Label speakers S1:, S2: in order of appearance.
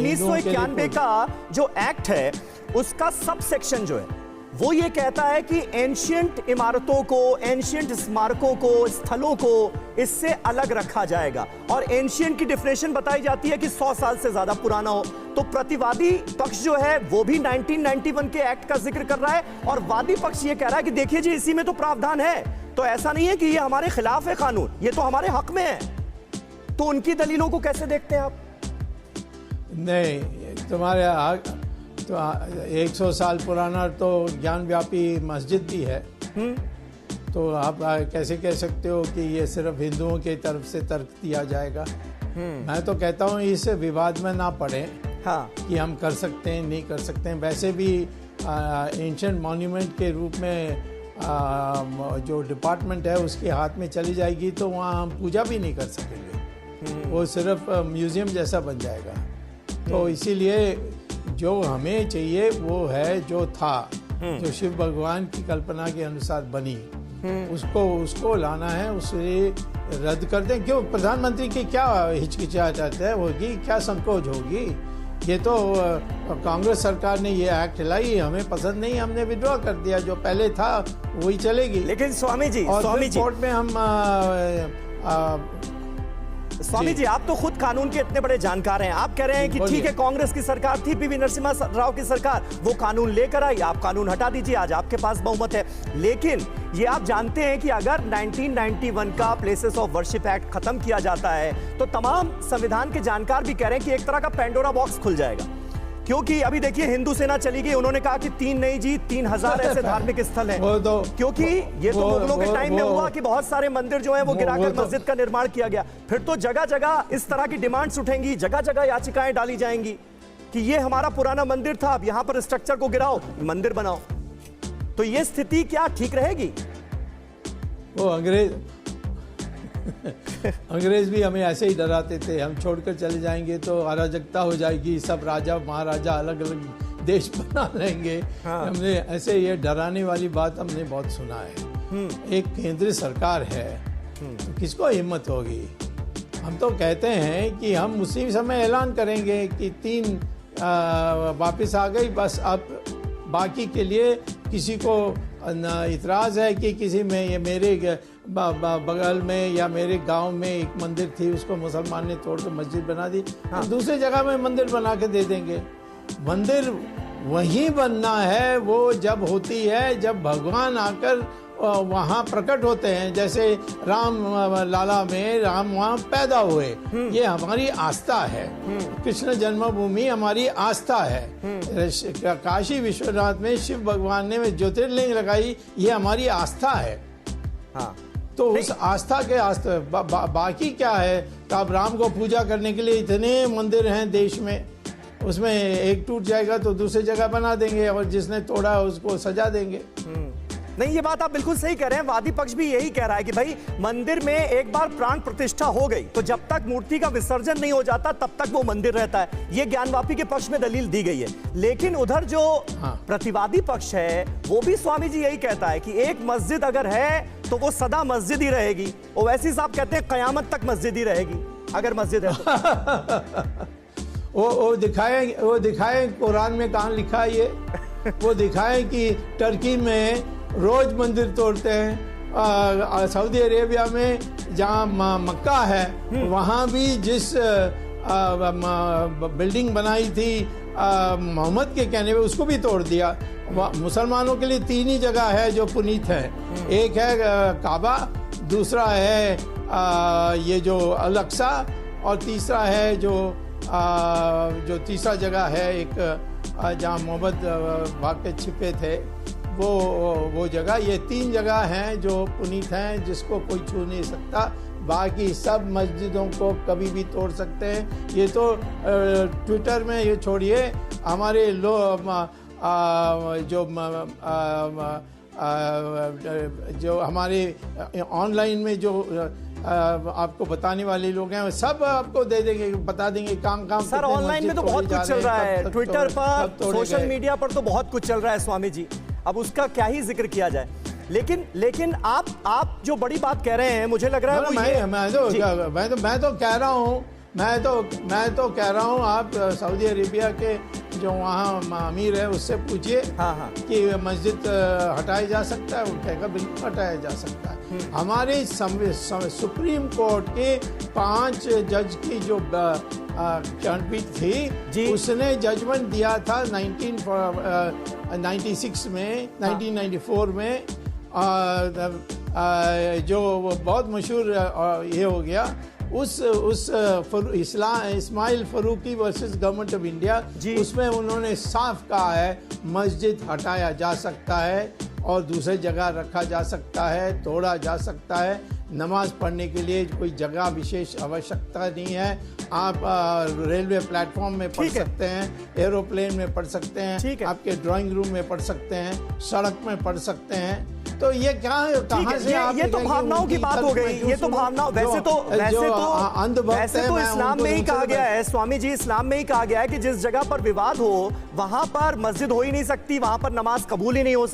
S1: 1991 का जो एक्ट है उसका सब सेक्शन जो है वो ये कहता है कि एंशिएंट इमारतों को, एंशिएंट स्मारकों को, स्थलों को इससे अलग रखा जाएगा। और एंशिएंट की डेफिनेशन बताई जाती है कि 100 साल से ज्यादा पुराना हो। तो प्रतिवादी पक्ष जो है वो भी 1991 के एक्ट का जिक्र कर रहा है और वादी पक्ष ये कह रहा है कि देखिए जी इसी में तो प्रावधान है, तो ऐसा नहीं है कि ये हमारे खिलाफ है कानून, ये तो हमारे हक में है। तो उनकी दलीलों को कैसे देखते हैं आप?
S2: नहीं, तुम्हारे तो 100 साल पुराना तो ज्ञान व्यापी मस्जिद भी है। तो आप कैसे कह सकते हो कि ये सिर्फ हिंदुओं की तरफ से तर्क दिया जाएगा? मैं तो कहता हूँ इस विवाद में ना पड़े। हाँ। कि हम कर सकते हैं नहीं कर सकते हैं। वैसे भी एंशिएंट मॉन्यूमेंट के रूप में जो डिपार्टमेंट है उसके हाथ में चली जाएगी तो वहाँ हम पूजा भी नहीं कर सकेंगे, वो सिर्फ म्यूजियम जैसा बन जाएगा। तो इसीलिए जो हमें चाहिए वो है जो था, जो शिव भगवान की कल्पना के अनुसार बनी, उसको लाना है, उसे रद्द कर दें। क्यों प्रधानमंत्री की क्या हिचकिचाहट होगी, क्या संकोच होगी? ये तो कांग्रेस सरकार ने ये एक्ट लाई, हमें पसंद नहीं, हमने विड्रॉ कर दिया, जो पहले था वही चलेगी।
S1: लेकिन स्वामी जी
S2: कोर्ट में हम
S1: स्वामी जी आप तो खुद कानून के इतने बड़े जानकार हैं, आप कह रहे हैं कि ठीक है कांग्रेस की सरकार थी, पीवी नरसिम्हा राव की सरकार, वो कानून लेकर आई, आप कानून हटा दीजिए, आज आपके पास बहुमत है। लेकिन ये आप जानते हैं कि अगर 1991 का प्लेसेस ऑफ वर्शिप एक्ट खत्म किया जाता है तो तमाम संविधान के जानकार भी कह रहे हैं कि एक तरह का पेंडोरा बॉक्स खुल जाएगा। क्योंकि अभी देखिए हिंदू सेना चली गई, उन्होंने कहा कि 3 नहीं जी 3000 ऐसे धार्मिक स्थल हैं। क्योंकि ये तो मुगलों के टाइम में हुआ कि बहुत सारे मंदिर जो है वो गिराकर मस्जिद का निर्माण किया गया। फिर तो जगह जगह इस तरह की डिमांड्स उठेंगी, जगह जगह याचिकाएं डाली जाएंगी कि ये हमारा पुराना मंदिर था, अब यहां पर स्ट्रक्चर को गिराओ, मंदिर बनाओ। तो ये स्थिति क्या ठीक रहेगी?
S2: वो अंग्रेज भी हमें ऐसे ही डराते थे, हम छोड़कर चले जाएंगे तो अराजकता हो जाएगी, सब राजा महाराजा अलग अलग देश बना लेंगे। हाँ। हमने ऐसे ये डराने वाली बात हमने बहुत सुना है। एक केंद्र सरकार है तो किसको हिम्मत होगी? हम तो कहते हैं कि हम उसी समय ऐलान करेंगे कि 3 वापस आ गई, बस अब बाकी के लिए किसी को इतराज़ है कि किसी में ये मेरे बगल में या मेरे गांव में एक मंदिर थी, उसको मुसलमान ने तोड़ के मस्जिद बना दी। हाँ। दूसरी जगह में मंदिर बना के दे देंगे। मंदिर वहीं बनना है वो जब होती है जब भगवान आकर वहाँ प्रकट होते हैं। जैसे राम लाला में राम वहाँ पैदा हुए, ये हमारी आस्था है। कृष्ण जन्मभूमि हमारी आस्था है। काशी विश्वनाथ में शिव भगवान ने ज्योतिर्लिंग लगाई, ये हमारी आस्था है। हाँ। तो उस आस्था के बाकी क्या है? तो अब राम को पूजा करने के लिए इतने मंदिर हैं देश में, उसमें एक टूट जाएगा तो दूसरी जगह बना देंगे और जिसने तोड़ा उसको सजा देंगे।
S1: नहीं, ये बात आप बिल्कुल सही कह रहे हैं। वादी पक्ष भी यही कह रहा है कि भाई मंदिर में एक बार प्राण प्रतिष्ठा हो गई तो जब तक मूर्ति का विसर्जन नहीं हो जाता तब तक वो मंदिर रहता है। ये ज्ञानवापी के पक्ष में दलील दी गई है। लेकिन उधर जो प्रतिवादी पक्ष है वो भी स्वामी जी यही कहता है कि एक मस्जिद अगर है तो वो सदा मस्जिद ही रहेगी। ओवैसी साहब कहते हैं कयामत तक मस्जिद ही रहेगी अगर मस्जिद है तो।
S2: वो दिखाए कुरान में कहाँ लिखा है ये? वो दिखाए कि टर्की में रोज मंदिर तोड़ते हैं, सऊदी अरेबिया में जहाँ मक्का है वहाँ भी जिस बिल्डिंग बनाई थी मोहम्मद के कहने पे उसको भी तोड़ दिया। मुसलमानों के लिए 3 ही जगह है जो पुनीत है, एक है काबा, दूसरा है ये जो अल-अक्सा और तीसरा है जो तीसरा जगह है एक जहाँ मोहम्मद भाग के छिपे थे वो जगह। ये 3 जगह हैं जो पुनीत हैं जिसको कोई छू नहीं सकता। बाकी सब मस्जिदों को कभी भी तोड़ सकते हैं। ये तो ट्विटर में ये छोड़िए, हमारे जो हमारे ऑनलाइन में जो आपको बताने वाले लोग हैं सब आपको दे देंगे, बता देंगे काम
S1: सर। ऑनलाइन में तो बहुत कुछ चल रहा है, ट्विटर पर, सोशल मीडिया पर तो बहुत कुछ चल रहा है स्वामी जी, अब उसका क्या ही जिक्र किया जाए। लेकिन आप जो बड़ी बात कह रहे हैं मुझे लग रहा है
S2: मैं तो कह रहा हूँ मैं तो कह रहा हूँ, आप सऊदी अरेबिया के जो वहाँ अमीर है उससे पूछिए
S1: हाँ।
S2: कि मस्जिद हटाया जा सकता है, वो कहेगा बिल्कुल हटाया जा सकता है। हमारे सुप्रीम कोर्ट के 5 जज की जो खंडपीठ थी, उसने जजमेंट दिया था 1996 में, 1994 में, जो बहुत मशहूर ये हो गया, Ismail Faruqui versus government of India, उसमें उन्होंने साफ कहा है मस्जिद हटाया जा सकता है और दूसरी जगह रखा जा सकता है, तोड़ा जा सकता है। नमाज पढ़ने के लिए कोई जगह विशेष आवश्यकता नहीं है। आप रेलवे प्लेटफॉर्म में पढ़ सकते हैं, एरोप्लेन में पढ़ सकते हैं, आपके ड्राइंग रूम में पढ़ सकते हैं, सड़क में पढ़ सकते हैं। तो ये क्या है, कहाँ से
S1: ये तो भावनाओं की बात हो गई। ये तो भावना वैसे तो इस्लाम में ही कहा गया है, स्वामी जी, इस्लाम में ही कहा गया है कि जिस जगह पर विवाद हो वहां पर मस्जिद हो ही नहीं सकती, वहां पर नमाज कबूल ही नहीं हो सकती।